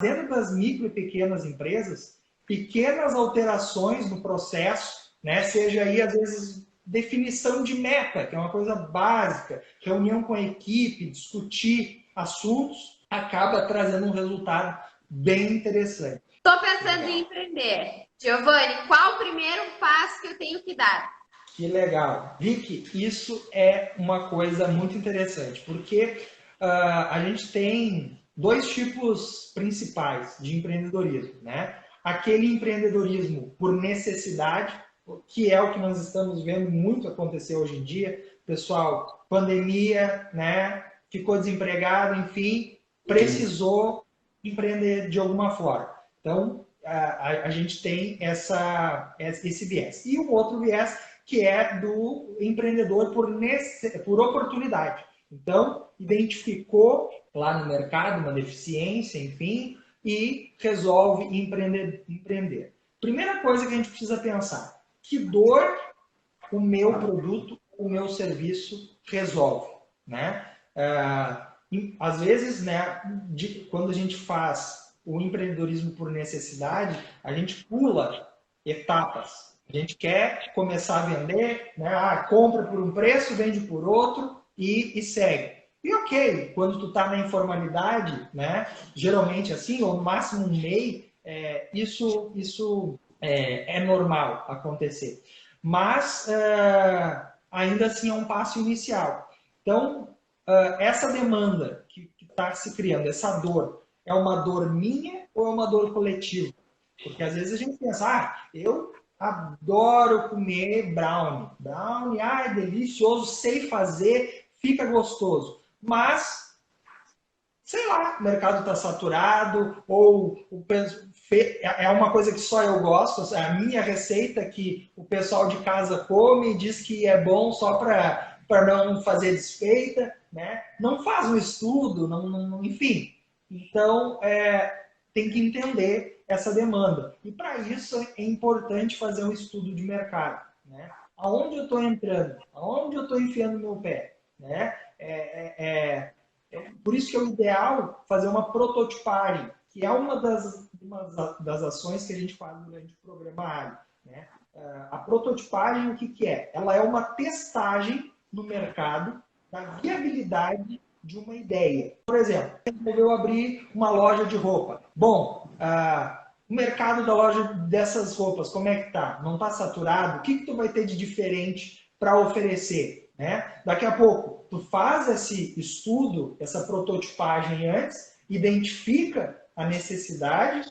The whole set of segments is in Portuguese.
dentro das micro e pequenas empresas, pequenas alterações no processo, né? Seja aí, às vezes, definição de meta, que é uma coisa básica, reunião com a equipe, discutir assuntos, acaba trazendo um resultado bem interessante. Estou pensando em empreender. Giovanni, qual o primeiro passo que eu tenho que dar? Que legal. Vicky, isso é uma coisa muito interessante, porque a gente tem dois tipos principais de empreendedorismo, né? Aquele empreendedorismo por necessidade, que é o que nós estamos vendo muito acontecer hoje em dia. Pessoal, pandemia, né? Ficou desempregado, enfim, precisou empreender de alguma forma. Então, a gente tem esse viés. E o outro viés que é do empreendedor por oportunidade. Então, identificou lá no mercado uma deficiência, enfim, e resolve empreender. Primeira coisa que a gente precisa pensar, que dor o meu produto, o meu serviço resolve, né? Às vezes, né, quando a gente faz o empreendedorismo por necessidade, a gente pula etapas. A gente quer começar a vender, né? Compra por um preço, vende por outro e segue. E ok, quando tu está na informalidade, né? Geralmente assim, ou no máximo um MEI, isso é normal acontecer. Mas ainda assim é um passo inicial. Então, essa demanda que está se criando, essa dor, é uma dor minha ou é uma dor coletiva? Porque às vezes a gente pensa, eu adoro comer brownie. Brownie, é delicioso, sei fazer, fica gostoso. Mas, sei lá, o mercado está saturado, ou é uma coisa que só eu gosto, a minha receita que o pessoal de casa come e diz que é bom só para não fazer desfeita, né? Não faz um estudo, enfim. Então, tem que entender essa demanda. E para isso é importante fazer um estudo de mercado, né? Aonde eu estou entrando? Aonde eu estou enfiando meu pé? Né? Por isso que é o ideal fazer uma prototipagem, que é uma das ações que a gente faz durante o programa ARI. Né? A prototipagem, o que é? Ela é uma testagem no mercado da viabilidade de uma ideia. Por exemplo, você resolveu abrir uma loja de roupa. Bom, o mercado da loja dessas roupas, como é que está? Não está saturado? O que tu vai ter de diferente para oferecer? Né? Daqui a pouco, tu faz esse estudo, essa prototipagem antes, identifica a necessidade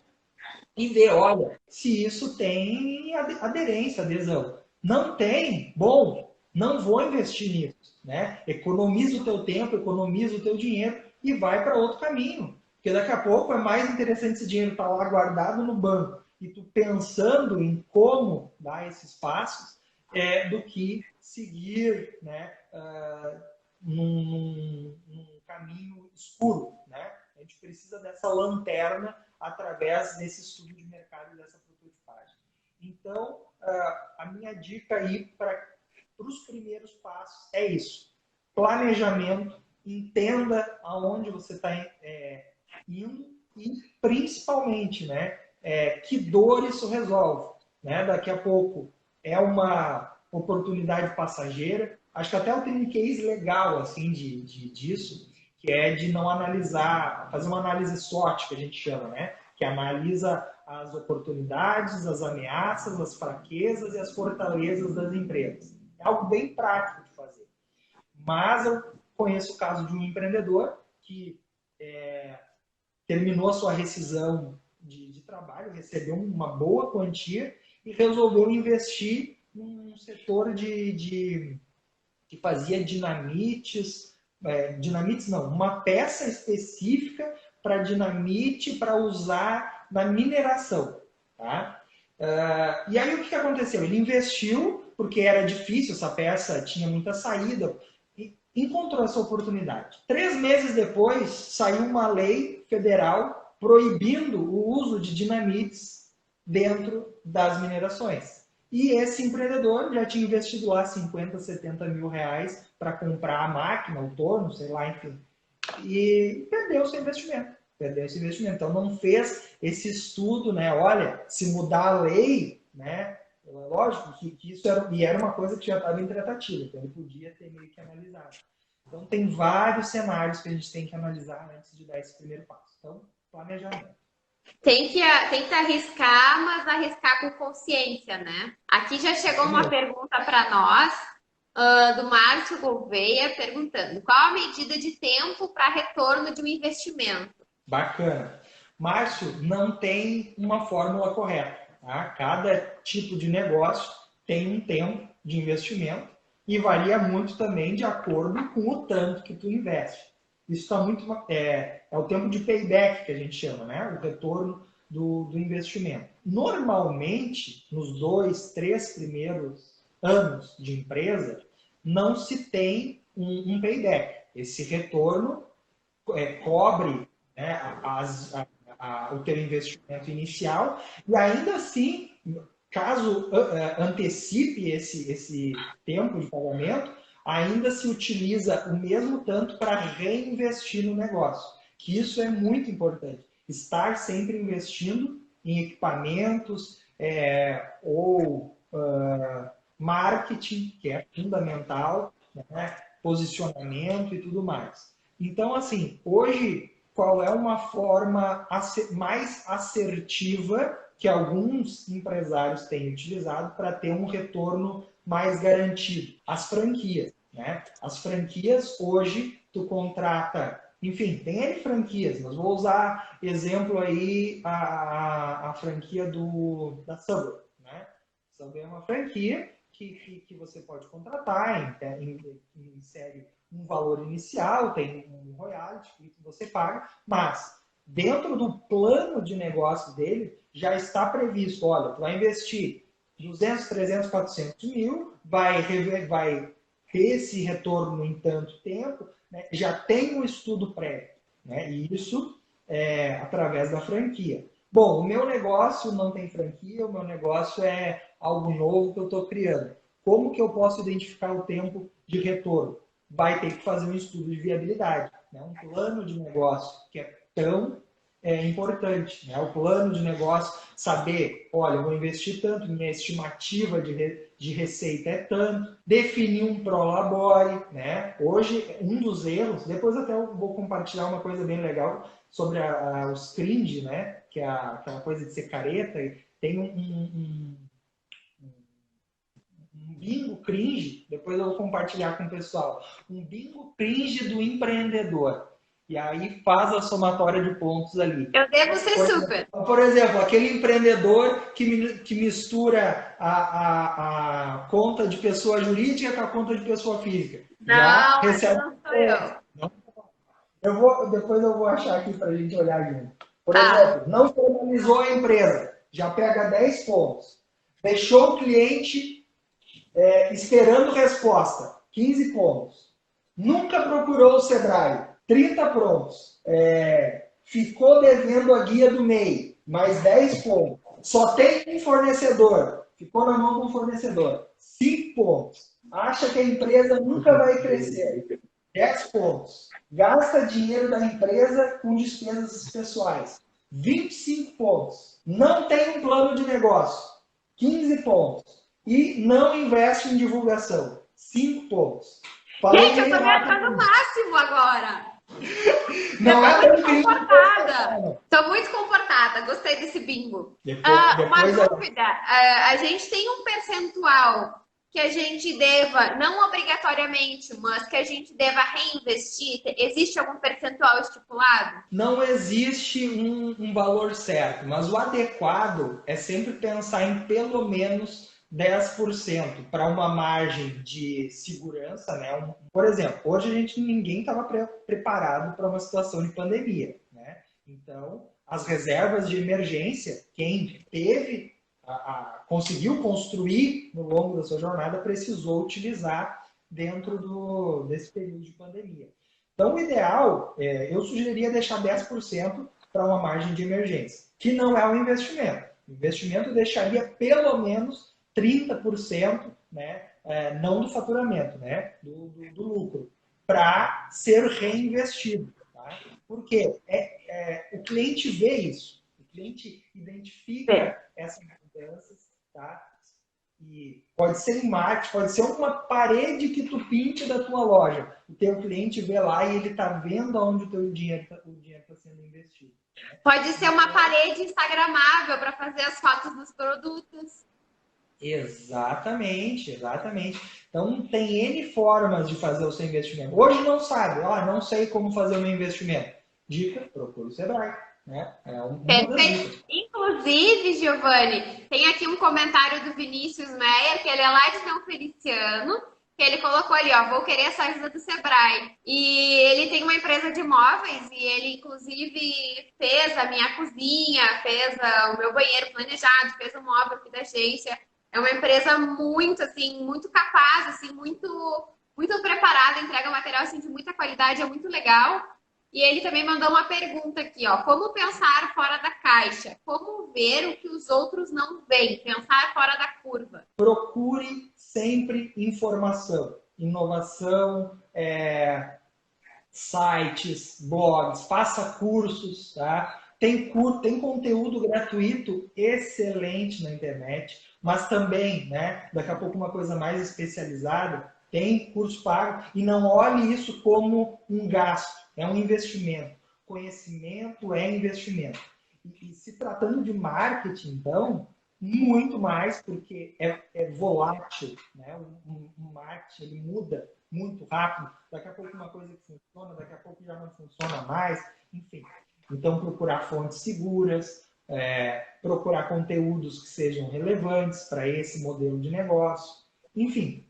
e vê, olha, se isso tem aderência, adesão. Não tem, bom, não vou investir nisso. Né? Economiza o teu tempo, economiza o teu dinheiro e vai para outro caminho. Porque daqui a pouco é mais interessante esse dinheiro estar lá guardado no banco e tu pensando em como dar esses passos do que seguir, né, num caminho escuro. Né? A gente precisa dessa lanterna através desse estudo de mercado e dessa prototipagem. Então, a minha dica aí para os primeiros passos é isso. Planejamento, entenda aonde você está indo e, principalmente, né, que dor isso resolve. Né? Daqui a pouco é uma oportunidade passageira. Acho que até eu tenho um case legal assim, disso, que é de não analisar, fazer uma análise SWOT, que a gente chama, né? Que analisa as oportunidades, as ameaças, as fraquezas e as fortalezas das empresas. É algo bem prático de fazer. Mas eu conheço o caso de um empreendedor que terminou a sua rescisão de trabalho, recebeu uma boa quantia e resolveu investir num setor que fazia dinamites, dinamites não, uma peça específica para dinamite para usar na mineração. Tá? E aí o que aconteceu? Ele investiu, porque era difícil, essa peça tinha muita saída, e encontrou essa oportunidade. 3 meses depois, saiu uma lei federal proibindo o uso de dinamites dentro das minerações. E esse empreendedor já tinha investido lá 50, 70 mil reais para comprar a máquina, o torno, sei lá, enfim. E perdeu o seu investimento. perdeu esse investimento. Então, não fez esse estudo, né? Olha, se mudar a lei, né? Lógico que isso era uma coisa que já estava em tratativa, então ele podia ter meio que analisado. Então, tem vários cenários que a gente tem que analisar antes de dar esse primeiro passo. Então, planejamento. Tem que arriscar, mas arriscar com consciência, né? Aqui já chegou uma pergunta para nós, do Márcio Gouveia, perguntando: qual a medida de tempo para retorno de um investimento? Bacana. Márcio, não tem uma fórmula correta. Tá? Cada tipo de negócio tem um tempo de investimento e varia muito também de acordo com o tanto que tu investe. Isso está muito... É o tempo de payback que a gente chama, né? O retorno do investimento. Normalmente, nos 2, 3 primeiros anos de empresa, não se tem um payback. Esse retorno cobre, né, o teu investimento inicial e ainda assim, caso antecipe esse tempo de pagamento, ainda se utiliza o mesmo tanto para reinvestir no negócio, que isso é muito importante. Estar sempre investindo em equipamentos ou marketing, que é fundamental, né, posicionamento e tudo mais. Então, assim, hoje, qual é uma forma mais assertiva que alguns empresários têm utilizado para ter um retorno mais garantido? As franquias, né? As franquias, hoje, tu contrata... Enfim, tem N franquias, mas vou usar exemplo aí a franquia da Subway, né? Subway é uma franquia que você pode contratar, insere um valor inicial, tem um royalty que você paga, mas dentro do plano de negócio dele já está previsto, olha, tu vai investir 200, 300, 400 mil, vai ter esse retorno em tanto tempo, né? Já tem um estudo prévio, né? E isso através da franquia. Bom, o meu negócio não tem franquia, o meu negócio é algo novo que eu estou criando. Como que eu posso identificar o tempo de retorno? Vai ter que fazer um estudo de viabilidade, né? Um plano de negócio que é tão importante, né? O plano de negócio, saber, olha, eu vou investir tanto, minha estimativa de receita é tanto, definir um prolabore, né? Hoje, um dos erros, depois até eu vou compartilhar uma coisa bem legal sobre os cringe, né? Que é aquela coisa de ser careta, tem um bingo cringe, depois eu vou compartilhar com o pessoal, um bingo cringe do empreendedor. E aí faz a somatória de pontos ali. Eu devo ser super. Por exemplo, aquele empreendedor que mistura a conta de pessoa jurídica com a conta de pessoa física. Não, recebe... não sou eu. Depois eu vou achar aqui para a gente olhar junto. Por exemplo, não formalizou a empresa, já pega 10 pontos. Deixou o cliente esperando resposta, 15 pontos. Nunca procurou o Sebrae, 30 pontos. Ficou devendo a guia do MEI, mais 10 pontos. Só tem um fornecedor, ficou na mão do fornecedor, 5 pontos. Acha que a empresa nunca vai crescer, 10 pontos. Gasta dinheiro da empresa com despesas pessoais, 25 pontos. Não tem um plano de negócio, 15 pontos. E não investe em divulgação, 5 pontos. Gente, eu tô me achando o máximo agora. Não é muito comportada. Tô muito comportada. Gostei desse bingo. Uma dúvida. A gente tem um percentual que a gente deva, não obrigatoriamente, mas que a gente deva reinvestir? Existe algum percentual estipulado? Não existe um valor certo, mas o adequado é sempre pensar em pelo menos 10% para uma margem de segurança, né? Por exemplo, hoje ninguém estava preparado para uma situação de pandemia, né? Então, as reservas de emergência, quem teve, conseguiu construir no longo da sua jornada, precisou utilizar dentro desse período de pandemia. Então, o ideal, eu sugeriria deixar 10% para uma margem de emergência, que não é um investimento. O investimento deixaria pelo menos 30%, né, não do faturamento, né, do lucro, para ser reinvestido. Tá? Porque o cliente vê isso, o cliente identifica essas mudanças, tá? E pode ser em marketing, pode ser uma parede que tu pinte da tua loja. O teu cliente vê lá e ele está vendo aonde o teu dinheiro está sendo investido. Né? Pode ser uma parede instagramável para fazer as fotos dos produtos. Exatamente, exatamente. Então, tem N formas de fazer o seu investimento. Hoje não sabe, não sei como fazer o meu investimento. Dica, procure o Sebrae. Né? Perfeito. Inclusive, Giovanni, tem aqui um comentário do Vinícius Meyer, que ele é lá de São Feliciano, que ele colocou ali, vou querer essa ajuda do Sebrae. E ele tem uma empresa de móveis e ele, inclusive, fez a minha cozinha, fez o meu banheiro planejado, fez o móvel aqui da agência. É uma empresa muito, assim, muito capaz, assim, muito preparada, entrega material, assim, de muita qualidade, é muito legal. E ele também mandou uma pergunta aqui, como pensar fora da caixa? Como ver o que os outros não veem? Pensar fora da curva. Procure sempre informação, inovação, sites, blogs, faça cursos, tá? Tem conteúdo gratuito excelente na internet, mas também, né, daqui a pouco uma coisa mais especializada, tem curso pago, e não olhe isso como um gasto, é um investimento. Conhecimento é investimento. E se tratando de marketing, então, muito mais, porque é volátil, né? O marketing ele muda muito rápido, daqui a pouco uma coisa que funciona, daqui a pouco já não funciona mais, enfim. Então, procurar fontes seguras, procurar conteúdos que sejam relevantes para esse modelo de negócio, enfim.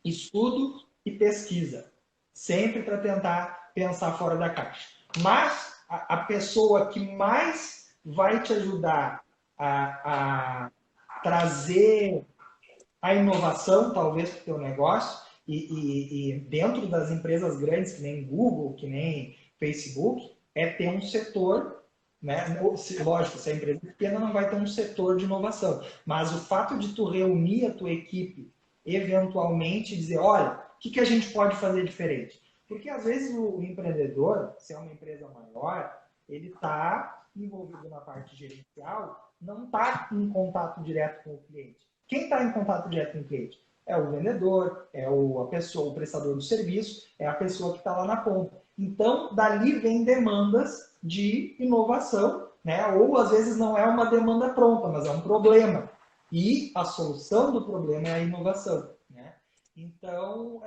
Estudo e pesquisa, sempre para tentar pensar fora da caixa. Mas a pessoa que mais vai te ajudar a trazer a inovação, talvez, para o teu negócio, e dentro das empresas grandes, que nem Google, que nem Facebook, é ter um setor, né? Lógico, se a empresa é pequena, não vai ter um setor de inovação. Mas o fato de tu reunir a tua equipe eventualmente dizer, olha, o que a gente pode fazer diferente? Porque às vezes o empreendedor, se é uma empresa maior, ele está envolvido na parte gerencial, não está em contato direto com o cliente. Quem está em contato direto com o cliente? É o vendedor, a pessoa, o prestador do serviço, é a pessoa que está lá na ponta. Então, dali vem demandas de inovação, né? Ou às vezes não é uma demanda pronta, mas é um problema. E a solução do problema é a inovação. Né? Então,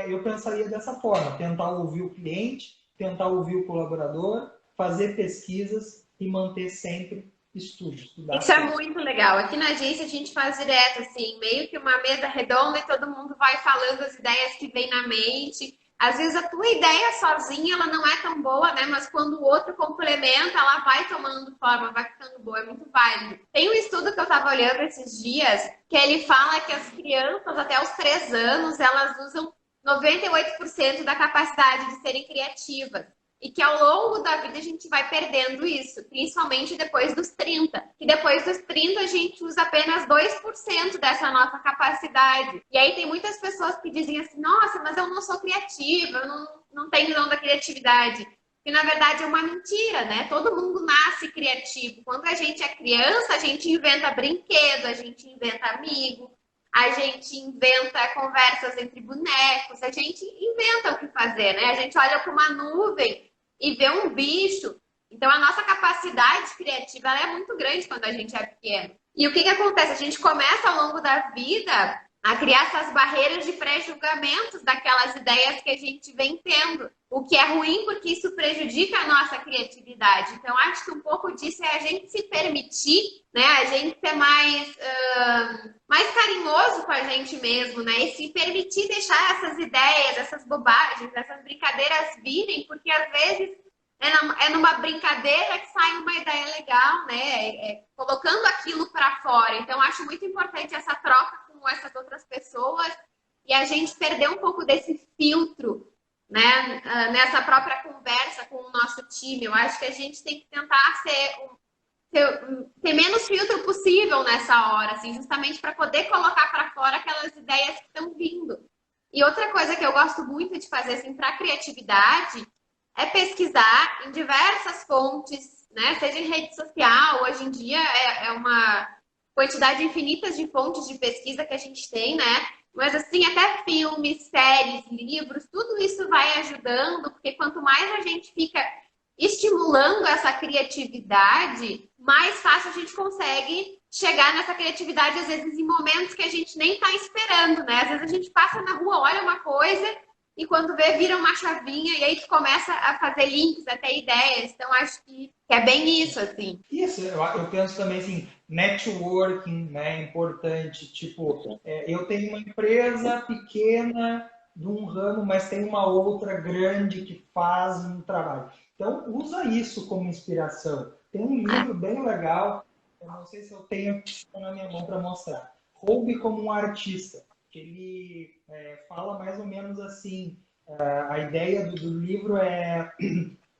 eu pensaria dessa forma, tentar ouvir o cliente, tentar ouvir o colaborador, fazer pesquisas e manter sempre estudos. Isso é muito legal. Aqui na agência a gente faz direto, assim, meio que uma mesa redonda e todo mundo vai falando as ideias que vem na mente. Às vezes a tua ideia sozinha, ela não é tão boa, né? Mas quando o outro complementa, ela vai tomando forma, vai ficando boa, é muito válido. Tem um estudo que eu estava olhando esses dias, que ele fala que as crianças até os 3 anos, elas usam 98% da capacidade de serem criativas. E que ao longo da vida a gente vai perdendo isso, principalmente depois dos 30. Que depois dos 30 a gente usa apenas 2% dessa nossa capacidade. E aí tem muitas pessoas que dizem assim, nossa, mas eu não sou criativa, eu não tenho dom da criatividade. Que na verdade é uma mentira, né? Todo mundo nasce criativo. Quando a gente é criança, a gente inventa brinquedo, a gente inventa amigo, a gente inventa conversas entre bonecos, a gente inventa o que fazer, né? A gente olha para uma nuvem e vê um bicho. Então, a nossa capacidade criativa ela é muito grande quando a gente é pequeno. E o que acontece? A gente começa ao longo da vida a criar essas barreiras de pré-julgamentos daquelas ideias que a gente vem tendo. O que é ruim porque isso prejudica a nossa criatividade. Então, acho que um pouco disso é a gente se permitir, né? A gente ser mais carinhoso com a gente mesmo, né? E se permitir deixar essas ideias, essas bobagens, essas brincadeiras virem, porque às vezes é numa brincadeira que sai uma ideia legal, né? Colocando aquilo para fora. Então, acho muito importante essa troca com essas outras pessoas e a gente perder um pouco desse filtro, né? Nessa própria conversa com o nosso time. Eu acho que a gente tem que tentar ter menos filtro possível nessa hora, assim, justamente para poder colocar para fora aquelas ideias que estão vindo. E outra coisa que eu gosto muito de fazer assim, para a criatividade é pesquisar em diversas fontes, né? Seja em rede social, hoje em dia é uma quantidade infinita de fontes de pesquisa que a gente tem, né? Mas assim, até filmes, séries, livros, tudo isso vai ajudando, porque quanto mais a gente fica estimulando essa criatividade, mais fácil a gente consegue chegar nessa criatividade, às vezes, em momentos que a gente nem está esperando, né? Às vezes a gente passa na rua, olha uma coisa e quando vê, vira uma chavinha e aí tu começa a fazer links, até ideias. Então, acho que é bem isso, assim. Isso, eu penso também, assim, networking, né, é importante. Tipo, eu tenho uma empresa pequena de um ramo, mas tem uma outra grande que faz um trabalho. Então, usa isso como inspiração. Tem um livro bem legal, eu não sei se eu tenho aqui na minha mão para mostrar. Roube como um artista. Ele fala mais ou menos assim, a ideia do livro é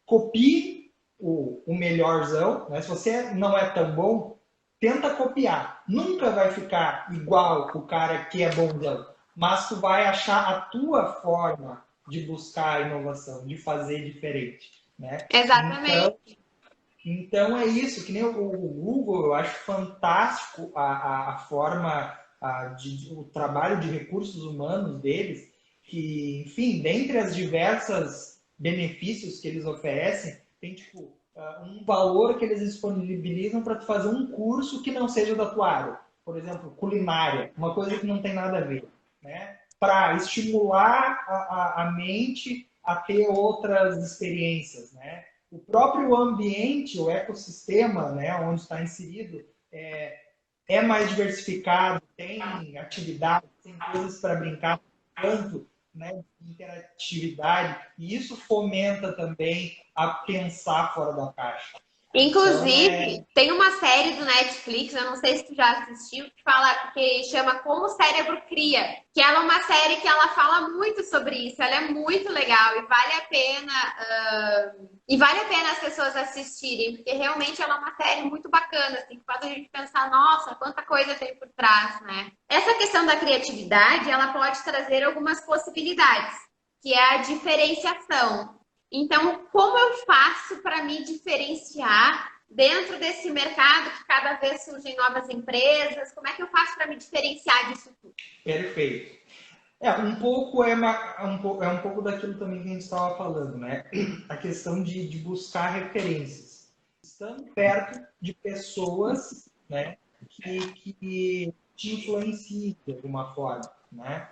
copie o melhorzão, né? Se você não é tão bom, tenta copiar. Nunca vai ficar igual o cara que é bonzão, mas tu vai achar a tua forma de buscar a inovação, de fazer diferente, né? Exatamente. Então é isso, que nem o Google, eu acho fantástico a forma, o trabalho de recursos humanos deles, que, enfim, dentre as diversas benefícios que eles oferecem, tem tipo um valor que eles disponibilizam para tu fazer um curso que não seja da tua área. Por exemplo, culinária, uma coisa que não tem nada a ver, né? Para estimular a mente a ter outras experiências, né? O próprio ambiente, o ecossistema, né, onde está inserido, é mais diversificado, tem atividades, tem coisas para brincar, tanto, né, de interatividade, e isso fomenta também a pensar fora da caixa. Inclusive, Então, tem uma série do Netflix, eu não sei se tu já assistiu, que chama Como o Cérebro Cria, que ela é uma série que ela fala muito sobre isso, ela é muito legal e vale a pena as pessoas assistirem, porque realmente ela é uma série muito bacana, assim, que faz a gente pensar, nossa, quanta coisa tem por trás, né? Essa questão da criatividade, ela pode trazer algumas possibilidades, que é a diferenciação. Então, como eu faço para me diferenciar dentro desse mercado que cada vez surgem novas empresas? Como é que eu faço para me diferenciar disso tudo? Perfeito. Um pouco um pouco daquilo também que a gente estava falando, né? A questão de buscar referências. Estando perto de pessoas, né, que te influenciem de alguma forma, né?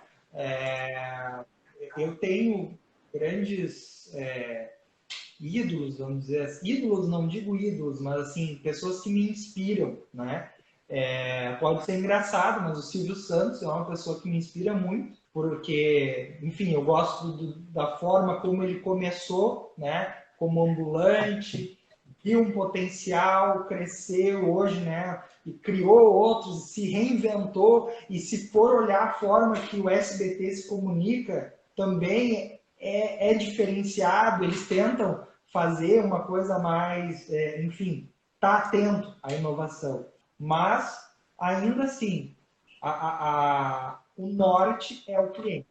Eu tenho grandes ídolos, vamos dizer assim. Ídolos, não digo ídolos, mas assim, pessoas que me inspiram, né? Pode ser engraçado, mas o Silvio Santos é uma pessoa que me inspira muito, porque, enfim, eu gosto da forma como ele começou, né? Como ambulante, viu um potencial, cresceu hoje, né? E criou outros, se reinventou, e se for olhar a forma que o SBT se comunica, também é diferenciado, eles tentam fazer uma coisa mais, enfim, tá atento à inovação. Mas, ainda assim, o norte é o cliente.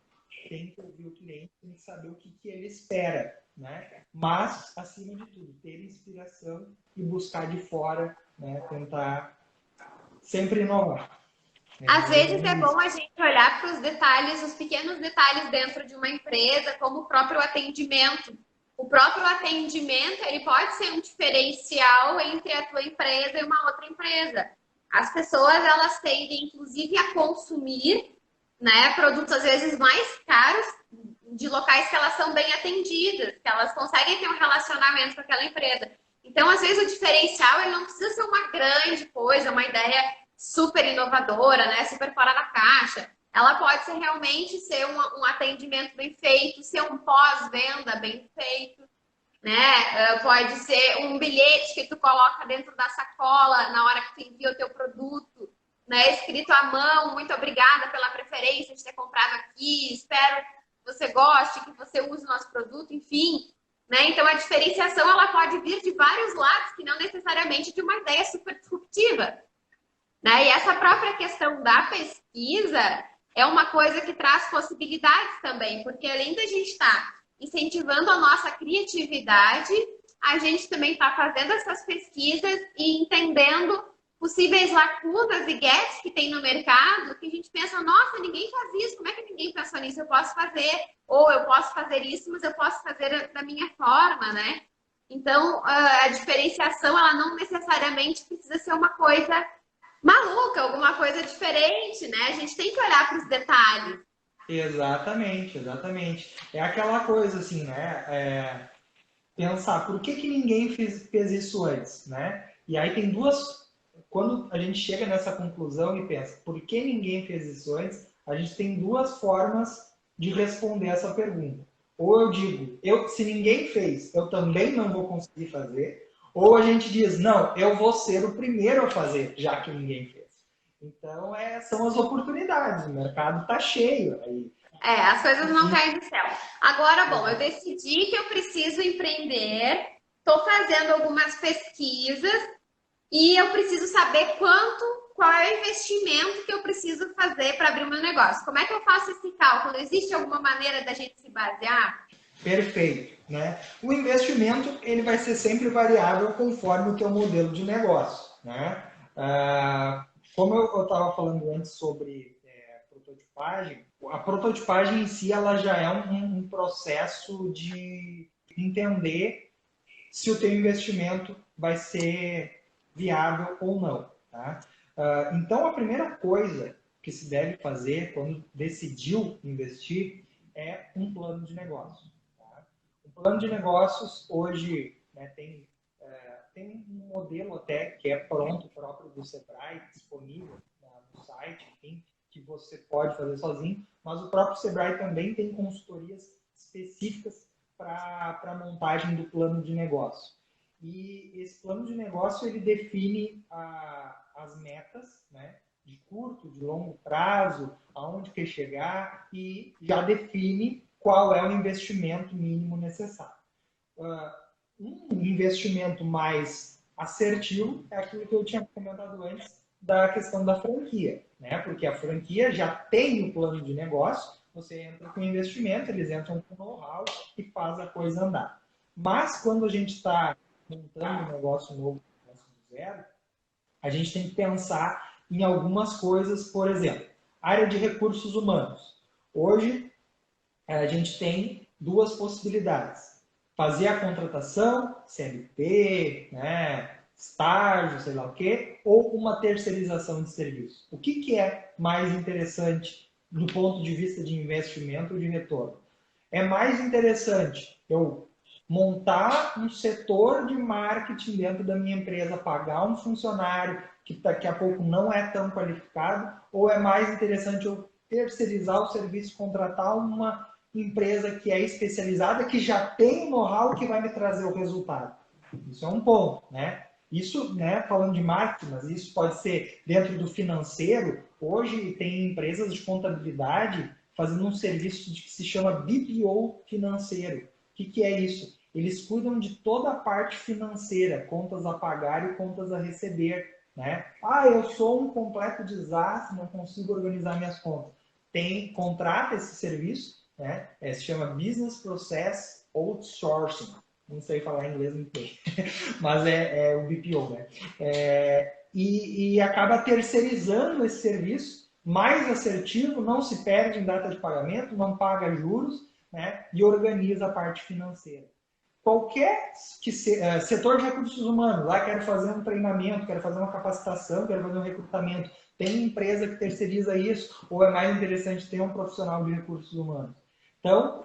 Tem que ouvir o cliente, tem que saber o que ele espera, né? Mas, acima de tudo, ter inspiração e buscar de fora, né? Tentar sempre inovar. Às vezes é bom a gente olhar para os detalhes, os pequenos detalhes dentro de uma empresa, como o próprio atendimento. O próprio atendimento, ele pode ser um diferencial entre a tua empresa e uma outra empresa. As pessoas, elas tendem, inclusive, a consumir, né, produtos às vezes mais caros de locais que elas são bem atendidas, que elas conseguem ter um relacionamento com aquela empresa. Então, às vezes, o diferencial ele não precisa ser uma grande coisa, uma ideia super inovadora, né, super fora da caixa. Ela pode ser realmente ser um atendimento bem feito, ser um pós-venda bem feito, né? Pode ser um bilhete que tu coloca dentro da sacola na hora que tu envia o teu produto, né? Escrito à mão, muito obrigada pela preferência de ter comprado aqui, espero que você goste, que você use o nosso produto, enfim. Né? Então, a diferenciação ela pode vir de vários lados, que não necessariamente de uma ideia super disruptiva. Né? E essa própria questão da pesquisa é uma coisa que traz possibilidades também, porque além da gente estar incentivando a nossa criatividade, a gente também está fazendo essas pesquisas e entendendo possíveis lacunas e gaps que tem no mercado, que a gente pensa, nossa, ninguém faz isso, como é que ninguém pensou nisso? Eu posso fazer, ou eu posso fazer isso, mas eu posso fazer da minha forma, né? Então, a diferenciação, ela não necessariamente precisa ser uma coisa maluca, alguma coisa diferente, né? A gente tem que olhar para os detalhes. Exatamente, exatamente. É aquela coisa assim, né? Pensar, por que ninguém fez isso antes, né? E aí tem duas... Quando a gente chega nessa conclusão e pensa, por que ninguém fez isso antes, a gente tem duas formas de responder essa pergunta. Ou eu digo, se ninguém fez, eu também não vou conseguir fazer. Ou a gente diz, não, eu vou ser o primeiro a fazer, já que ninguém fez. Então, são as oportunidades. O mercado está cheio aí. As coisas não caem do céu. Agora, bom, eu decidi que eu preciso empreender, estou fazendo algumas pesquisas e eu preciso saber qual é o investimento que eu preciso fazer para abrir o meu negócio. Como é que eu faço esse cálculo? Existe alguma maneira da gente se basear? Perfeito, né? O investimento ele vai ser sempre variável conforme o teu modelo de negócio, né? Como eu estava falando antes sobre prototipagem, a prototipagem em si ela já é um processo de entender se o teu investimento vai ser viável ou não, tá? Então, a primeira coisa que se deve fazer quando decidiu investir é um plano de negócio. Tá? O plano de negócios hoje, né, tem um modelo até que é pronto, próprio do Sebrae, disponível no site, enfim, que você pode fazer sozinho, mas o próprio Sebrae também tem consultorias específicas para a montagem do plano de negócio. E esse plano de negócio ele define as metas, né, de curto, de longo prazo, aonde quer chegar e já define qual é o investimento mínimo necessário. Um investimento mais assertivo é aquilo que eu tinha comentado antes da questão da franquia, né? Porque a franquia já tem o plano de negócio, você entra com investimento, eles entram com know-how e faz a coisa andar. Mas quando a gente está montando um negócio novo, do zero, a gente tem que pensar em algumas coisas, por exemplo, área de recursos humanos. Hoje, a gente tem duas possibilidades. Fazer a contratação, CLT, né, estágio, sei lá o quê, ou uma terceirização de serviço. O que é mais interessante do ponto de vista de investimento ou de retorno? É mais interessante eu montar um setor de marketing dentro da minha empresa, pagar um funcionário que daqui a pouco não é tão qualificado, ou é mais interessante eu terceirizar o serviço, contratar uma empresa que é especializada, que já tem o know-how que vai me trazer o resultado. Isso é um ponto, né? Isso, né, falando de marketing, mas isso pode ser dentro do financeiro. Hoje tem empresas de contabilidade fazendo um serviço que se chama BPO financeiro. O que é isso? Eles cuidam de toda a parte financeira, contas a pagar e contas a receber, né? Eu sou um completo desastre, não consigo organizar minhas contas. Contrata esse serviço, né? Se chama Business Process Outsourcing. Não sei falar inglês muito bem, mas é o BPO, né? E acaba terceirizando esse serviço, mais assertivo, não se perde em data de pagamento, não paga juros, né? E organiza a parte financeira. Qualquer setor de recursos humanos, lá quero fazer um treinamento, quero fazer uma capacitação, quero fazer um recrutamento, tem empresa que terceiriza isso, ou é mais interessante ter um profissional de recursos humanos? Então,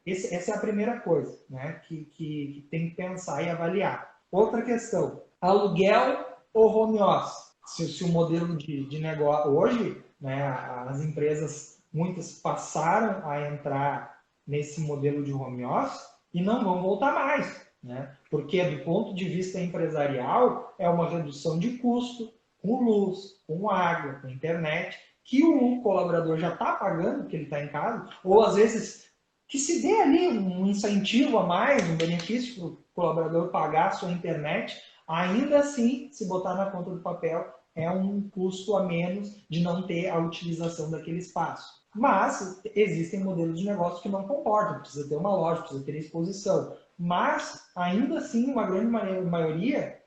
essa é a primeira coisa, né, que tem que pensar e avaliar. Outra questão, aluguel ou home office? Se o modelo de negócio hoje, né, as empresas, muitas passaram a entrar nesse modelo de home office e não vão voltar mais, né? Porque do ponto de vista empresarial é uma redução de custo com luz, com água, com internet, que o colaborador já está pagando, porque ele está em casa, ou às vezes que se dê ali um incentivo a mais, um benefício para o colaborador pagar a sua internet, ainda assim, se botar na conta do papel, é um custo a menos de não ter a utilização daquele espaço. Mas existem modelos de negócio que não comportam, precisa ter uma loja, precisa ter exposição. Mas, ainda assim, uma grande maioria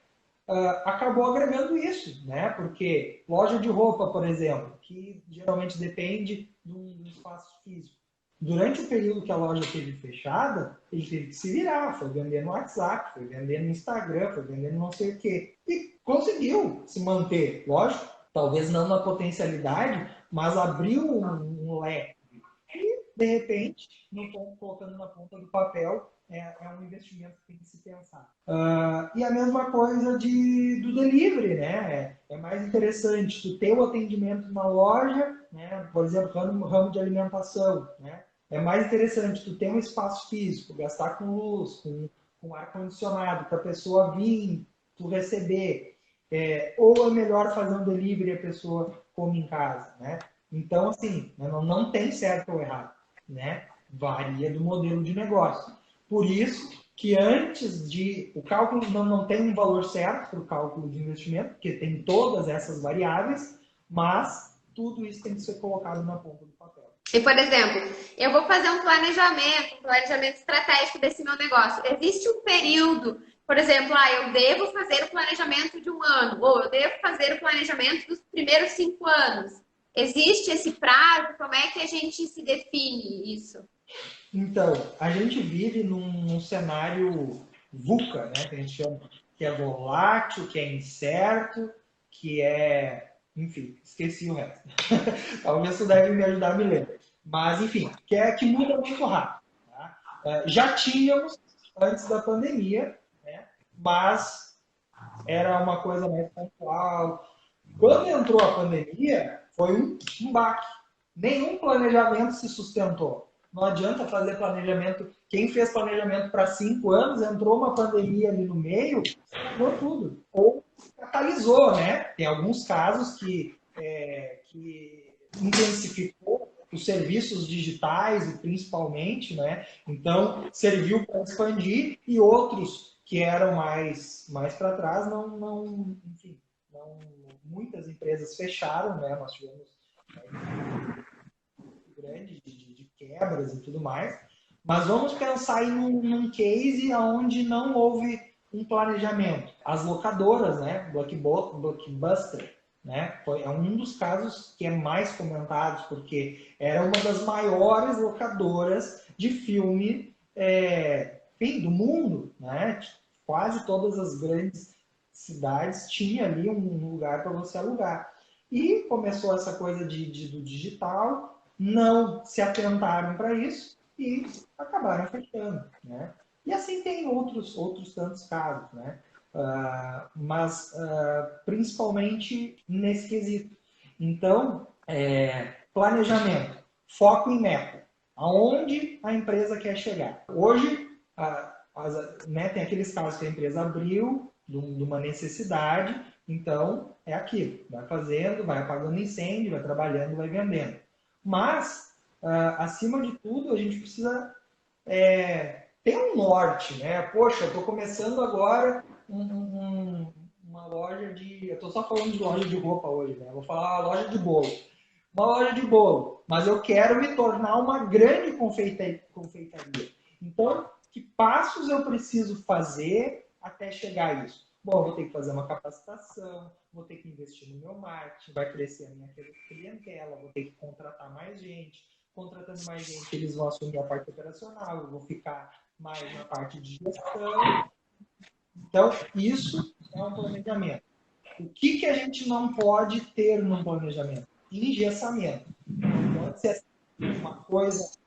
acabou agregando isso, né? Porque loja de roupa, por exemplo, que geralmente depende de um espaço físico. Durante o período que a loja esteve fechada, ele teve que se virar, foi vender no WhatsApp, foi vender no Instagram, foi vender no não sei o quê. E conseguiu se manter, lógico, talvez não na potencialidade, mas abriu um leque. E, de repente, colocando na ponta do papel, é um investimento que tem que se pensar. E a mesma coisa do delivery, né? É mais interessante tu ter o atendimento na loja, né? Por exemplo, ramo de alimentação, né? É mais interessante tu ter um espaço físico, gastar com luz, com ar-condicionado, para a pessoa vir, tu receber. Ou é melhor fazer um delivery e a pessoa come em casa, né? Então, assim, não tem certo ou errado, né? Varia do modelo de negócio. Por isso que antes de... O cálculo não tem um valor certo para o cálculo de investimento, porque tem todas essas variáveis, mas tudo isso tem que ser colocado na ponta do papel. E, por exemplo, eu vou fazer um planejamento estratégico desse meu negócio. Existe um período, por exemplo, eu devo fazer o planejamento de um ano, ou eu devo fazer o planejamento dos primeiros 5 anos. Existe esse prazo? Como é que a gente se define isso? Então, a gente vive num cenário VUCA, né, que a gente chama, que é volátil, que é incerto, que é... Enfim, esqueci o resto. Talvez isso deve me ajudar a me lembrar. Mas, enfim, que muda muito rápido. Tá? Já tínhamos antes da pandemia, né, mas era uma coisa mais pontual. Quando entrou a pandemia, foi um baque. Nenhum planejamento se sustentou. Não adianta fazer planejamento. Quem fez planejamento para 5 anos, entrou uma pandemia ali no meio, estragou tudo. Ou catalisou, né? Tem alguns casos que intensificou os serviços digitais, principalmente, né? Então, serviu para expandir, e outros que eram mais para trás, enfim, muitas empresas fecharam, né? Nós tivemos grande de quebras e tudo mais, mas vamos pensar em num case onde não houve um planejamento. As locadoras, né? Blockbuster, né? É um dos casos que é mais comentados, porque era uma das maiores locadoras de filme do mundo, né? Quase todas as grandes cidades tinham ali um lugar para você alugar. E começou essa coisa do digital, não se atentaram para isso e acabaram fechando, né? E assim tem outros tantos casos, né? Mas principalmente nesse quesito. Então, planejamento, foco em meta. Aonde a empresa quer chegar? Hoje, né, tem aqueles casos que a empresa abriu de uma necessidade, então é aquilo. Vai fazendo, vai apagando incêndio, vai trabalhando, vai vendendo. Mas, acima de tudo, a gente precisa ter um norte, né? Poxa, eu estou começando agora uma loja de... Eu estou só falando de loja de roupa hoje, né? Eu vou falar uma loja de bolo. Uma loja de bolo, mas eu quero me tornar uma grande confeitaria. Então, que passos eu preciso fazer até chegar a isso? Bom, eu vou ter que fazer uma capacitação, vou ter que investir no meu marketing, vai crescer a minha clientela, vou ter que contratar mais gente. Contratando mais gente, eles vão assumir a parte operacional, eu vou ficar mais na parte de gestão. Então, isso é um planejamento. O que a gente não pode ter num planejamento? Engessamento. Não pode ser uma coisa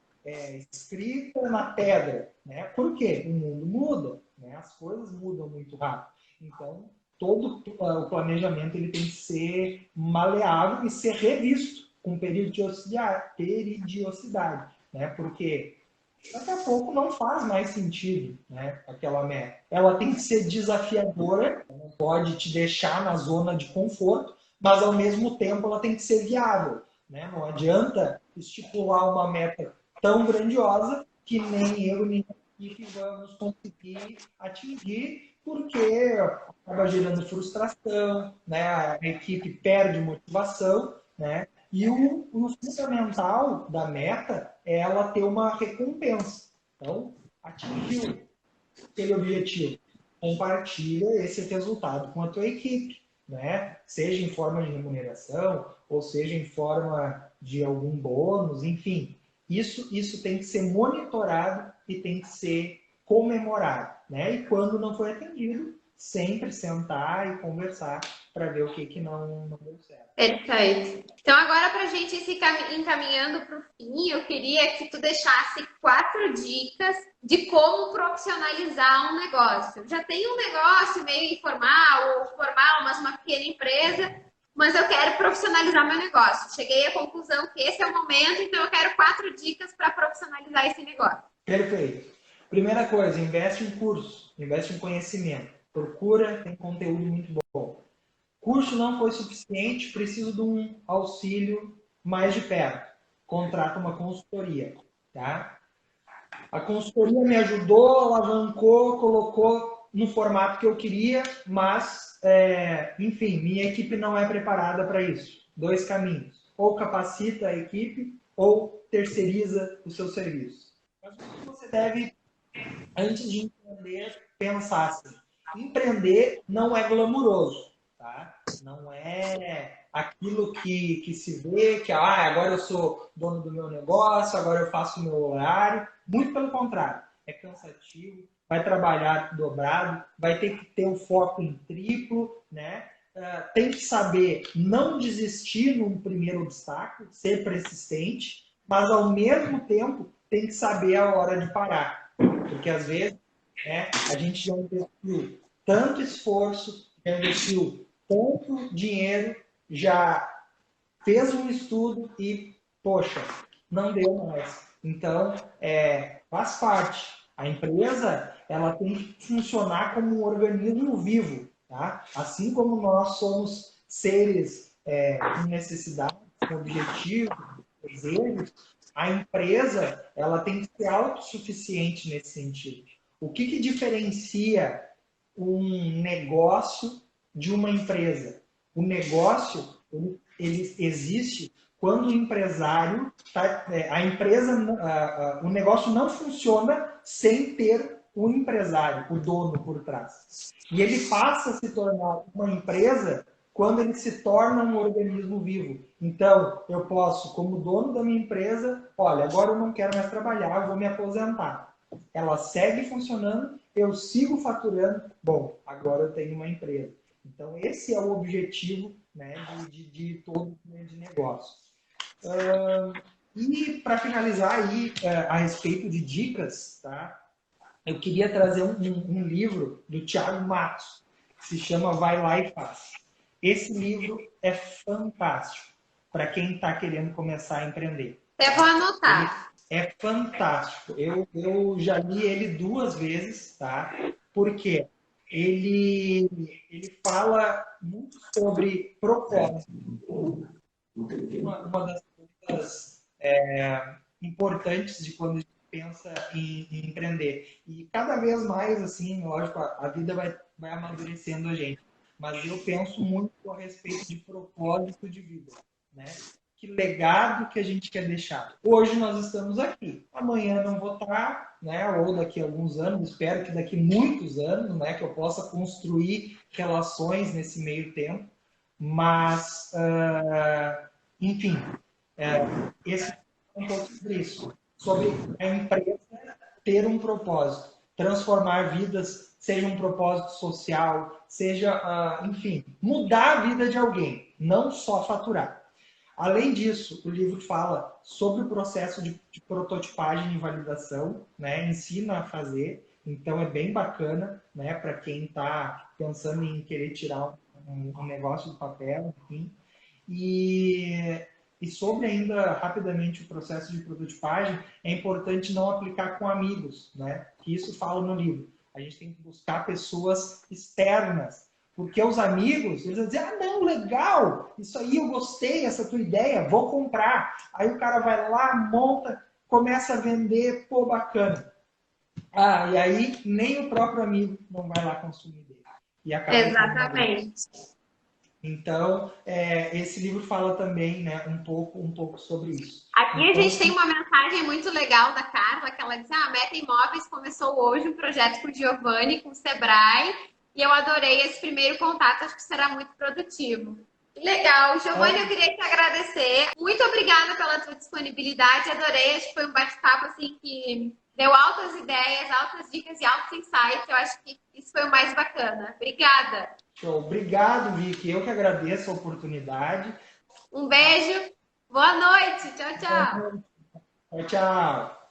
escrita na pedra, né? Por quê? O mundo muda, né? As coisas mudam muito rápido. Então, todo o planejamento ele tem que ser maleável e ser revisto com peridiosidade, né? Porque daqui a pouco não faz mais sentido, né, aquela meta. Ela tem que ser desafiadora, não pode te deixar na zona de conforto, mas ao mesmo tempo ela tem que ser viável, né? Não adianta estipular uma meta tão grandiosa que nem eu nem a equipe vamos conseguir atingir, porque acaba gerando frustração, né? A equipe perde motivação, né? E o fundamental da meta é ela ter uma recompensa. Então, atingiu aquele objetivo. Compartilha esse resultado com a tua equipe, né? Seja em forma de remuneração, ou seja em forma de algum bônus, enfim. Isso tem que ser monitorado e tem que ser comemorado, né? E quando não foi atendido, sempre sentar e conversar para ver o que não deu certo. Perfeito. Então, agora, para a gente ir se encaminhando para o fim, eu queria que tu deixasse 4 dicas de como profissionalizar um negócio. Já tem um negócio meio informal ou formal, mas uma pequena empresa, mas eu quero profissionalizar meu negócio. Cheguei à conclusão que esse é o momento, então eu quero 4 dicas para profissionalizar esse negócio. Perfeito. Primeira coisa, investe em curso, investe em conhecimento. Procura, tem conteúdo muito bom. Curso não foi suficiente, preciso de um auxílio mais de perto. Contrata uma consultoria, tá? A consultoria me ajudou, alavancou, colocou no formato que eu queria, mas, enfim, minha equipe não é preparada para isso. 2 caminhos. Ou capacita a equipe, ou terceiriza o seu serviço. Mas o que você deve, antes de empreender, pensar assim? Empreender não é glamuroso, tá? Não é aquilo que se vê, que agora eu sou dono do meu negócio, agora eu faço o meu horário. Muito pelo contrário, é cansativo, vai trabalhar dobrado, vai ter que ter o foco em triplo, né? Tem que saber não desistir num primeiro obstáculo, ser persistente, mas ao mesmo tempo tem que saber a hora de parar. Porque às vezes, né, a gente já investiu tanto esforço, já investiu tanto dinheiro, já fez um estudo e, poxa, não deu mais. Então, faz parte. A empresa, ela tem que funcionar como um organismo vivo, tá? Assim como nós somos seres com necessidades, com objetivos, desejos, a empresa, ela tem que ser autossuficiente nesse sentido. O que diferencia um negócio de uma empresa? O negócio, ele existe quando o empresário, o negócio não funciona sem ter o empresário, o dono por trás. E ele passa a se tornar uma empresa quando ele se torna um organismo vivo. Então, eu posso, como dono da minha empresa, olha, agora eu não quero mais trabalhar, eu vou me aposentar. Ela segue funcionando, eu sigo faturando, bom, agora eu tenho uma empresa. Então, esse é o objetivo, né, de todo grande negócio. E para finalizar aí a respeito de dicas, tá? Eu queria trazer um livro do Thiago Matos, que se chama Vai Lá e Faz. Esse livro é fantástico para quem está querendo começar a empreender. Até vou anotar. Ele é fantástico. Eu já li ele 2 vezes, tá? Porque ele fala muito sobre propósito. Uma das coisas importantes de quando a gente pensa em empreender. E cada vez mais, assim, lógico, a vida vai amadurecendo a gente. Mas eu penso muito a respeito de propósito de vida, né? Que legado que a gente quer deixar. Hoje nós estamos aqui, amanhã não vou estar, né? Ou daqui a alguns anos, espero que daqui a muitos anos, né? Que eu possa construir relações nesse meio tempo. Mas, enfim, esse é um pouco sobre isso, sobre a empresa ter um propósito, transformar vidas, seja um propósito social, seja, enfim, mudar a vida de alguém, não só faturar. Além disso, o livro fala sobre o processo de prototipagem e validação, né? Ensina a fazer, então é bem bacana, né? Para quem está pensando em querer tirar um negócio do papel, enfim. E sobre ainda rapidamente o processo de prototipagem, é importante não aplicar com amigos, né? Que isso fala no livro. A gente tem que buscar pessoas externas, porque os amigos, eles vão dizer, não, legal, isso aí eu gostei, essa tua ideia, vou comprar. Aí o cara vai lá, monta, começa a vender, pô, bacana. E aí nem o próprio amigo não vai lá consumir dele. E acaba. Exatamente. Então, esse livro fala também, né, um pouco sobre isso. Aqui então, a gente tem uma mensagem muito legal da Carla, que ela diz, a Meta Imóveis começou hoje um projeto com o Giovanni, com o Sebrae, e eu adorei esse primeiro contato, acho que será muito produtivo. Legal, Giovanni, eu queria te agradecer. Muito obrigada pela tua disponibilidade, adorei, acho que foi um bate-papo assim que deu altas ideias, altas dicas e altos insights. Eu acho que isso foi o mais bacana. Obrigada. Show. Obrigado, Vicky. Eu que agradeço a oportunidade. Um beijo. Boa noite. Tchau, tchau. Tchau, tchau.